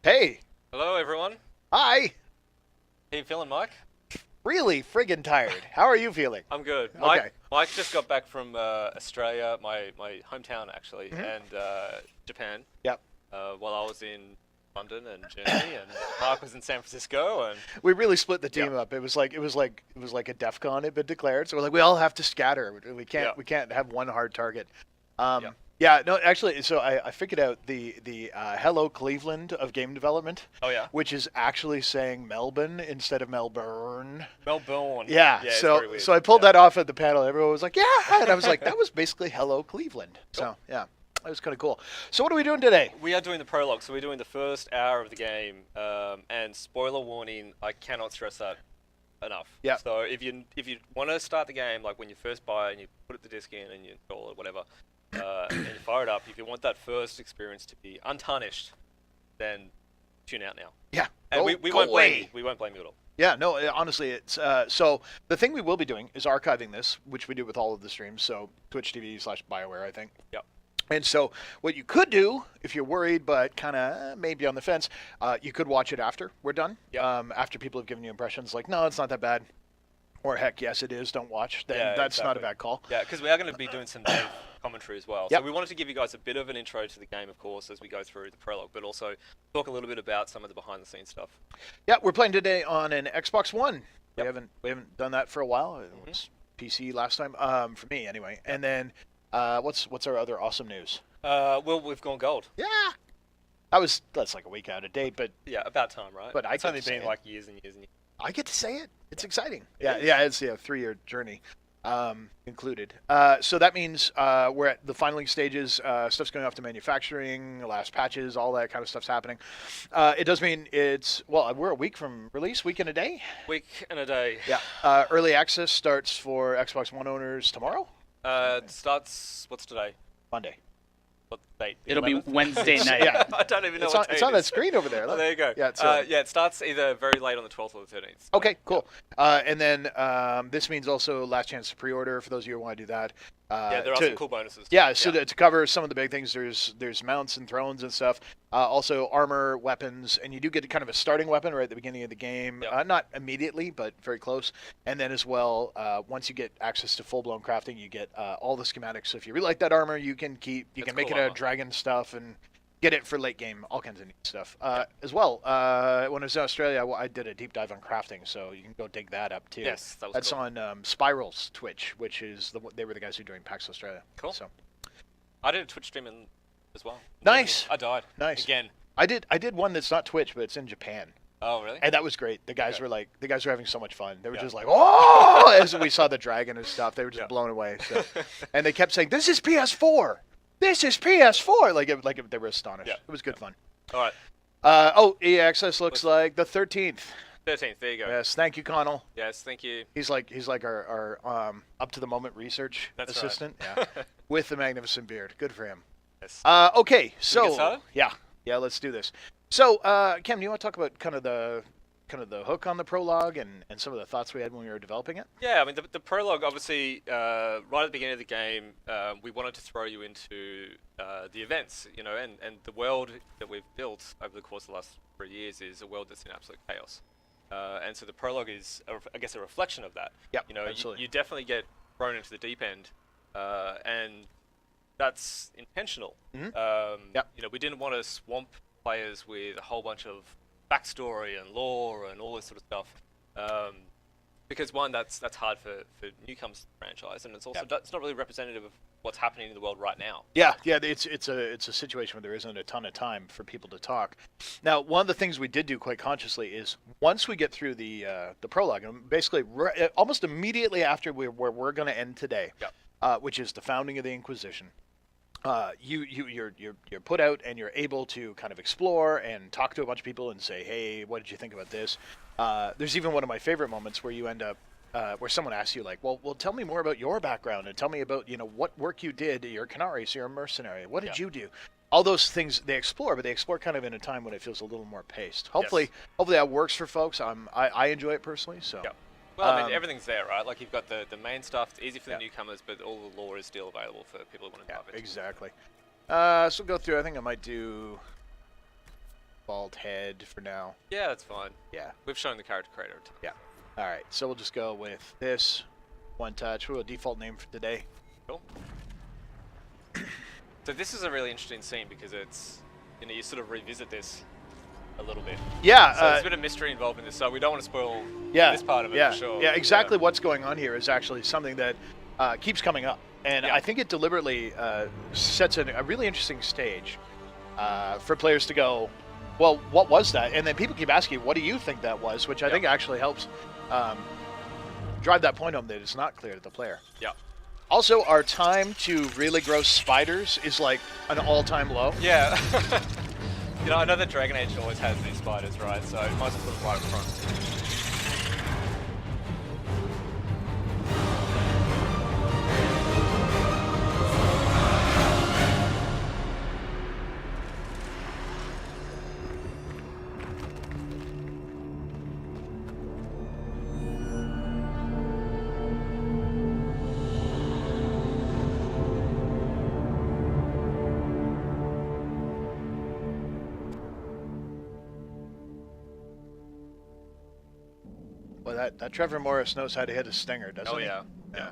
Hey, Hello, everyone. hi. How you feeling, Mike? Really friggin' tired. How are you feeling? I'm good. Okay. Mike just got back from Australia, my hometown actually, Hmm. and Japan. Yep. While I was in London and Germany, and Mark was in San Francisco, and We really split the yeah, team up. It was like a DEF CON had been declared. So we're like we all have to scatter. We yeah, can't have one hard target. yeah. Yeah, no, actually, so I figured out the Hello Cleveland of game development, Oh yeah, which is actually saying Melbourne instead of Melbourne. Melbourne. Yeah, Yeah, it's so very weird. so I pulled Yeah. that off at the panel. Everyone was like, "Yeah," and I was like, "That was basically Hello Cleveland." Cool. So yeah, that was kind of cool. So what are we doing today? We are doing the prologue, so we're doing the first hour of the game. And spoiler warning, I cannot stress that enough. Yeah. So if you want to start the game, like when you first buy it and you put the disc in and you install it, whatever, and you fire it up, if you want that first experience to be untarnished, then tune out now. Yeah, And go, we go won't blame away. you. We won't blame you at all. Yeah, no, honestly, it's so the thing we will be doing is archiving this, which we do with all of the streams. So Twitch TV/BioWare, I think. Yep. And so what you could do, if you're worried but kind of maybe on the fence, you could watch it after we're done. Yep. After people have given you impressions like, no, it's not that bad, or heck, yes, it is. Don't watch. Then Yeah, that's not a exactly. bad call. Yeah, because we are going to be doing some Dave commentary as well. Yep. So we wanted to give you guys a bit of an intro to the game, of course, as we go through the prologue, but also talk a little bit about some of the behind-the-scenes stuff. Yeah, we're playing today on an Xbox One. We Yep. haven't done that for a while. It was PC last time, for me anyway. And then what's our other awesome news? Well, we've gone gold. Yeah, that's like a week out of date, but Yeah, about time, right? But I it's get only to say been it. like years and years and years. I get to say it. It's exciting. It Yeah, is. yeah, it's a 3-year journey included. So that means we're at the filing stages. Stuff's going off to manufacturing, last patches, all that kind of stuff's happening. It does mean we're a week from release, week and a day. Week and a day. Yeah. Early access starts for Xbox One owners tomorrow, It starts. What's today? Monday. What date? The It'll be 11th? Wednesday night. Yeah. I don't even know It's what on, day that it is. screen over there. Oh, Look. there you go. Yeah, it's yeah, it starts either very late on the 12th or the 13th. Okay, cool. And then this means also last chance to pre-order for those of you who want to do that. Yeah, there are some cool bonuses. Yeah, so to cover some of the big things, there's mounts and thrones and stuff. Also armor, weapons, and you do get kind of a starting weapon right at the beginning of the game. Yep. Not immediately, but very close. And then as well, once you get access to full-blown crafting, you get all the schematics. So if you really like that armor, you can make cool it out armor. of dragon stuff and get it for late game, all kinds of neat stuff. As well, when I was in Australia, I did a deep dive on crafting, so you can go dig that up too. Yes, that was That's cool. on Spiral's Twitch, which is they were the guys who doing PAX Australia. Cool. So I did a Twitch stream as well. Nice. I died. Nice. Again. I did one that's not Twitch, but it's in Japan. Oh, really? And that was great. The guys Okay. were having so much fun. They were Yeah. just like, oh, as we saw the dragon and stuff, they were just Yeah. blown away. So. And they kept saying, "This is PS4. This is PS4." They were astonished. Yeah. It was good fun. All right. EA Access looks like the 13th. 13th. There you go. Yes, thank you, Connell. Yes, thank you. He's like our up to the moment research That's right. assistant. Yeah, with the magnificent beard. Good for him. Yes. Okay, Should we get so started? yeah, let's do this. So, Cam, do you want to talk about kind of the hook on the prologue and some of the thoughts we had when we were developing it? Yeah, I mean, the prologue, obviously, right at the beginning of the game, we wanted to throw you into the events, and the world that we've built over the course of the last 3 years is a world that's in absolute chaos. And so the prologue is, I guess, a reflection of that. Yep, You absolutely. you definitely get thrown into the deep end, and that's intentional. Yep. We didn't want to swamp players with a whole bunch of backstory and lore and all this sort of stuff, because one, that's hard for newcomers to the franchise, and it's also it's not really representative of what's happening in the world right now. Yeah, it's a situation where there isn't a ton of time for people to talk. Now, one of the things we did do quite consciously is once we get through the prologue, and basically almost immediately after where we're going to end today, Yep. Which is the founding of the Inquisition. You're put out and you're able to kind of explore and talk to a bunch of people and say, hey, what did you think about this? There's even one of my favorite moments where you end up where someone asks you like, well, tell me more about your background and tell me about what work you did. You're a Canary, so you're a mercenary. What did you do? All those things they explore, but they explore kind of in a time when it feels a little more paced. Hopefully that works for folks. I enjoy it personally. So. Yeah. Well, I mean, everything's there, right? Like, you've got the main stuff. It's easy for the newcomers, but all the lore is still available for people who want to dive into it. Exactly. So we'll go through. I think I might do bald head for now. Yeah, that's fine. Yeah. We've shown the character creator. Yeah. All right. So we'll just go with this one touch. We'll default name for today. Cool. So this is a really interesting scene because it's, you know, you sort of revisit this a little bit. Yeah. So there's a bit of mystery involved in this, so we don't want to spoil yeah, this part of it yeah, for sure. Yeah, exactly what's going on here is actually something that keeps coming up. And Yeah. I think it deliberately sets a really interesting stage for players to go, well, what was that? And then people keep asking, what do you think that was? Which I think actually helps drive that point home that it's not clear to the player. Yeah. Also, our time to really gross spiders is like an all-time low. Yeah. You know, I know that Dragon Age always has these spiders, right? So you might as well put them right up front. Well, that Trevor Morris knows how to hit a stinger, doesn't he? Oh, yeah. Yeah.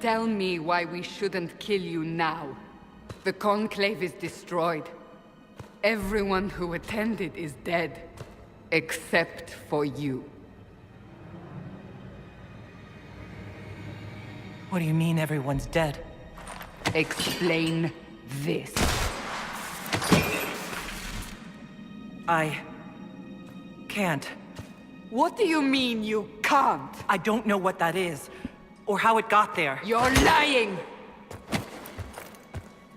Tell me why we shouldn't kill you now. The Conclave is destroyed. Everyone who attended is dead. Except for you. What do you mean everyone's dead? Explain this. I can't. What do you mean you can't? I don't know what that is, or how it got there. You're lying!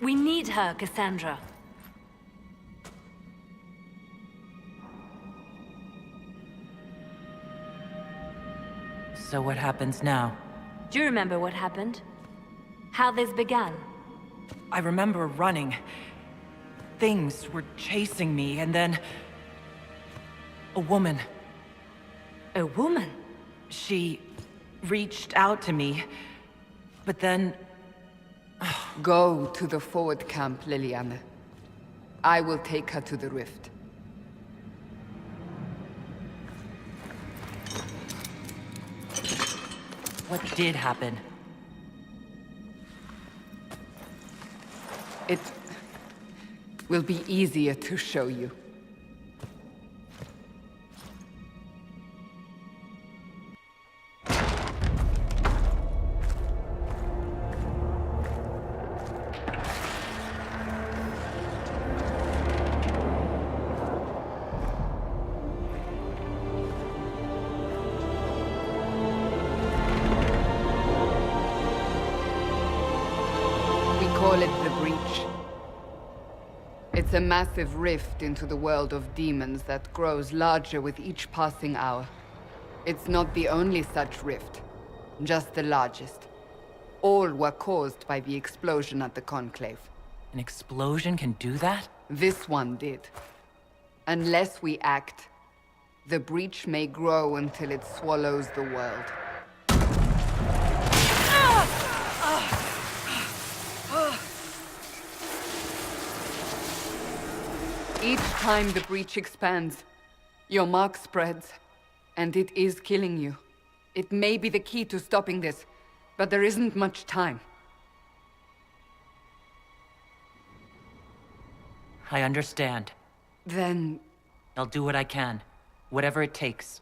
We need her, Cassandra. So what happens now? Do you remember what happened? How this began? I remember running. Things were chasing me, and then... a woman. A woman? She reached out to me, but then... Go to the forward camp, Liliana. I will take her to the rift. What did happen? It will be easier to show you. Call it the Breach. It's a massive rift into the world of demons that grows larger with each passing hour. It's not the only such rift, just the largest. All were caused by the explosion at the Conclave. An explosion can do that? This one did. Unless we act, the Breach may grow until it swallows the world. Each time the Breach expands, your mark spreads, and it is killing you. It may be the key to stopping this, but there isn't much time. I understand. Then, I'll do what I can. Whatever it takes.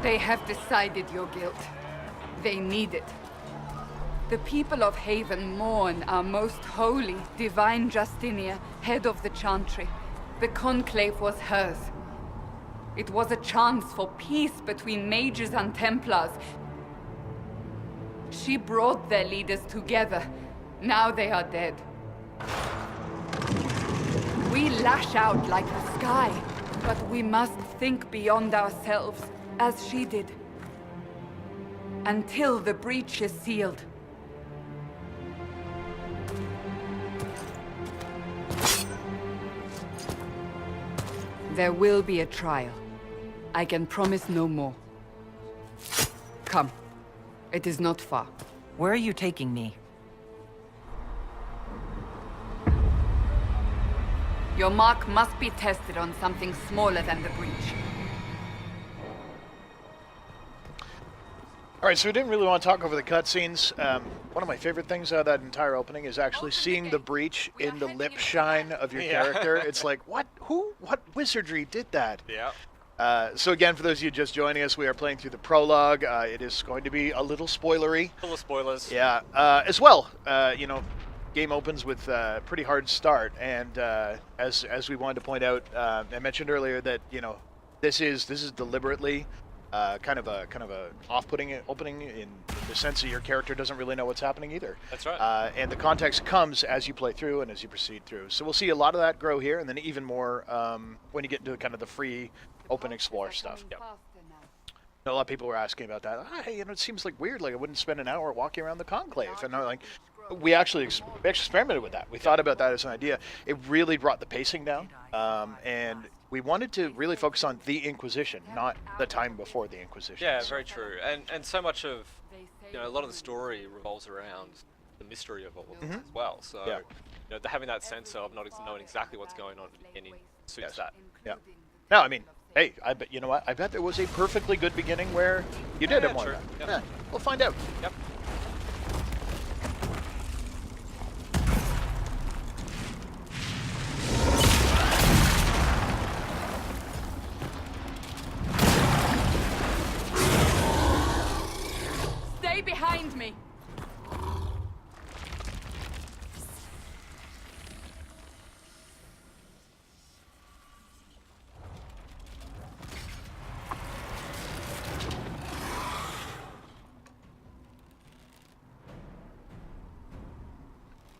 They have decided your guilt. They need it. The people of Haven mourn our most holy, divine Justinia, head of the Chantry. The Conclave was hers. It was a chance for peace between mages and Templars. She brought their leaders together. Now they are dead. We lash out like the sky, but we must think beyond ourselves, as she did. Until the breach is sealed. There will be a trial. I can promise no more. Come. It is not far. Where are you taking me? Your mark must be tested on something smaller than the breach. All right, so we didn't really want to talk over the cutscenes. One of my favorite things out of that entire opening is actually seeing the breach in the lip shine of your character. It's like, what? Who? What wizardry did that? Yeah. So again, for those of you just joining us, we are playing through the prologue. It is going to be a little spoilery. Full of spoilers. Yeah. As well, you know, game opens with a pretty hard start, and as we wanted to point out, I mentioned earlier that this is deliberately. Kind of a off-putting opening in the sense that your character doesn't really know what's happening either. That's right. And the context comes as you play through and as you proceed through. So we'll see a lot of that grow here, and then even more when you get into kind of the free, open explore stuff. Yep. A lot of people were asking about that. Hey, it seems like weird. Like I wouldn't spend an hour walking around the conclave, and I'm like, we actually experimented with that. We thought about that as an idea. It really brought the pacing down, and we wanted to really focus on the Inquisition, not the time before the Inquisition. Yeah, very true. And so much of, a lot of the story revolves around the mystery of all of this as well. So, having that sense of not knowing exactly what's going on at the beginning suits that. Yeah. No, I mean, hey, I bet, you know what? I bet there was a perfectly good beginning where you did it more. True. Yep. Yeah, we'll find out. Yep. Stay behind me.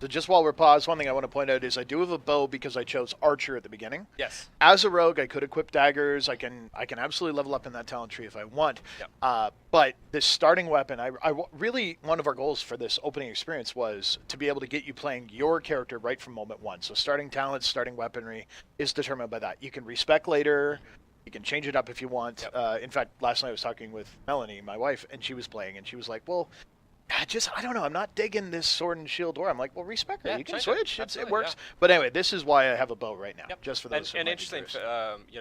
So just while we're paused, one thing I want to point out is I do have a bow because I chose archer at the beginning. Yes. As a rogue, I could equip daggers. I can absolutely level up in that talent tree if I want. Yep. But this starting weapon, really one of our goals for this opening experience was to be able to get you playing your character right from moment one. So starting talents, starting weaponry is determined by that. You can respec later. You can change it up if you want. Yep. In fact, last night I was talking with Melanie, my wife, and she was playing, and she was like, well, I don't know. I'm not digging this sword and shield war. I'm like, well, respec her. Yeah, You can change switch. it. It works. Yeah. But anyway, this is why I have a bow right now, Yep. just for those. And interesting,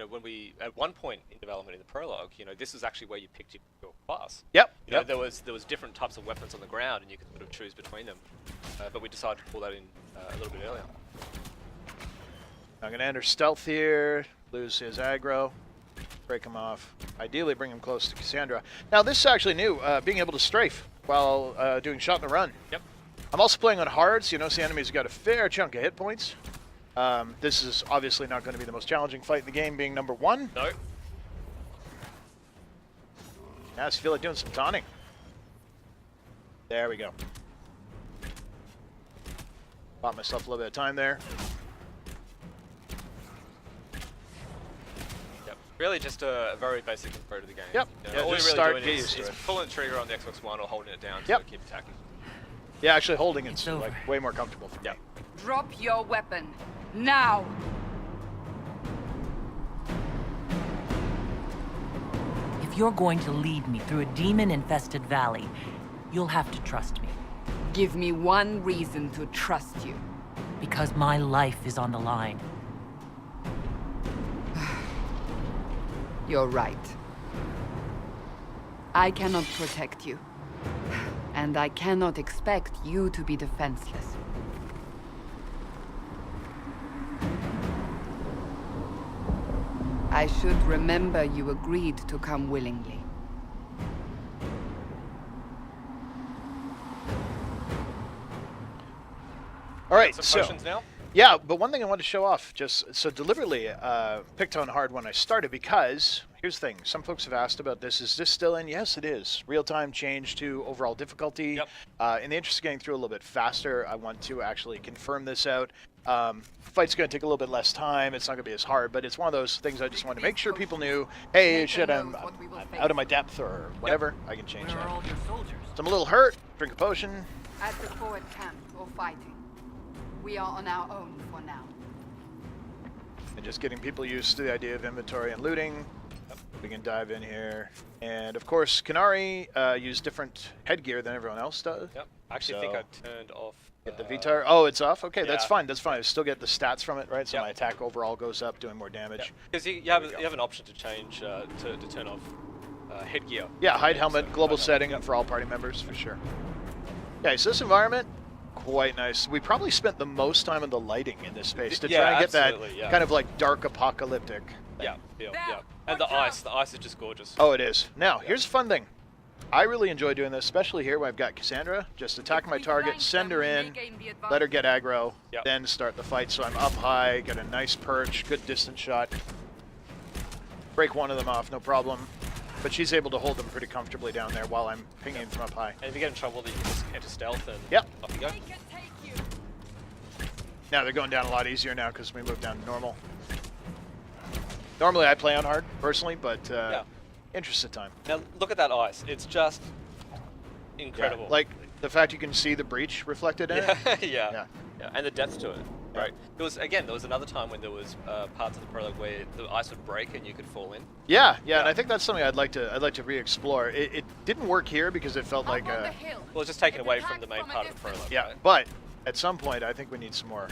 when we at one point in development in the prologue, this is actually where you picked your class. Yep. There was different types of weapons on the ground, and you could sort of choose between them. But we decided to pull that in a little bit earlier. I'm going to enter stealth here, lose his aggro, break him off. Ideally, bring him close to Cassandra. Now, this is actually new, being able to strafe while doing shot and a run. Yep. I'm also playing on hards. So the enemy's got a fair chunk of hit points. This is obviously not going to be the most challenging fight in the game, being number one. No. I just feel like doing some taunting. There we go. Bought myself a little bit of time there. Really just a very basic intro to the game. Yep. All you're just really start, doing get is used to it. pulling the trigger on the Xbox One or holding it down to Yep. keep attacking. Yeah, actually holding it's over. like way more comfortable for me. Yep. Drop your weapon. Now. If you're going to lead me through a demon-infested valley, you'll have to trust me. Give me one reason to trust you. Because my life is on the line. You're right. I cannot protect you. And I cannot expect you to be defenseless. I should remember you agreed to come willingly. All right, Some so potions now. yeah, but one thing I wanted to show off, just so deliberately picked on hard when I started, because here's the thing: some folks have asked about this. Is this still in? Yes, it is. Real-time change to overall difficulty. Yep. In the interest of getting through a little bit faster, I want to actually confirm this out. Fight's going to take a little bit less time. It's not going to be as hard, but it's one of those things I just wanted to make sure people knew. Hey, shit, I'm out of my depth or whatever. I can change Where are that. all your soldiers? So I'm a little hurt. Drink a potion. At the forward camp or fighting. We are on our own for now. And just getting people used to the idea of inventory and looting. We can dive in here. And of course, Kanari use different headgear than everyone else does. Yep. I actually think I turned off. Get the VTAR. Oh, it's off? Okay, that's yeah. fine. That's fine. I still get the stats from it, right? So Yep. my attack overall goes up, doing more damage. Because you have an option to change to turn off headgear. Yeah, hide helmet, So, global hide setting helmet, for all party members, for sure. Yeah, so this environment, quite nice. We probably spent the most time on the lighting in this space to Yeah, try and get that absolutely, yeah. kind of like dark apocalyptic thing. Yeah. And the ice is just gorgeous. Oh, it is. Now, here's a fun thing. I really enjoy doing this, especially here when I've got Cassandra. Just attack my target, send her in, let her get aggro, Yep. then start the fight. So I'm up high, got a nice perch, good distance shot. Break one of them off, no problem. But she's able to hold them pretty comfortably down there while I'm pinging from up high. And if you get in trouble, then you can just enter stealth and Yep. off you go. Now they're going down a lot easier now because we moved down to normal. Normally I play on hard, personally, but interest of time. Now look at that ice. It's just incredible. Yeah, like the fact you can see the breach reflected in it. yeah. And the depth to it. Right. There was another time when there was parts of the prologue where the ice would break and you could fall in. Yeah, and I think that's something I'd like to re-explore. It didn't work here because it felt like Well, it's just taken away from the main part of the prologue. yeah, Right? but at some point I think we need some more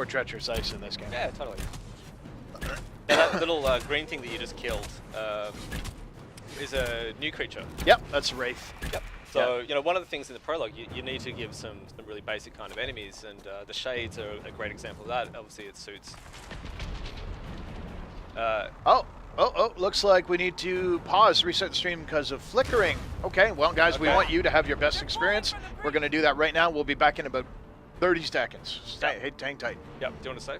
treacherous ice in this game. Yeah, totally. And that little green thing that you just killed is a new creature. Yep, that's a Wraith. Yep. So, one of the things in the prologue, you need to give some really basic kind of enemies, and the Shades are a great example of that. Obviously, it suits. Oh, looks like we need to pause, reset the stream because of flickering. Okay, well, guys, we want you to have your best experience. We're going to do that right now. We'll be back in about 30 seconds. Hang tight. Yep. Do you want to save?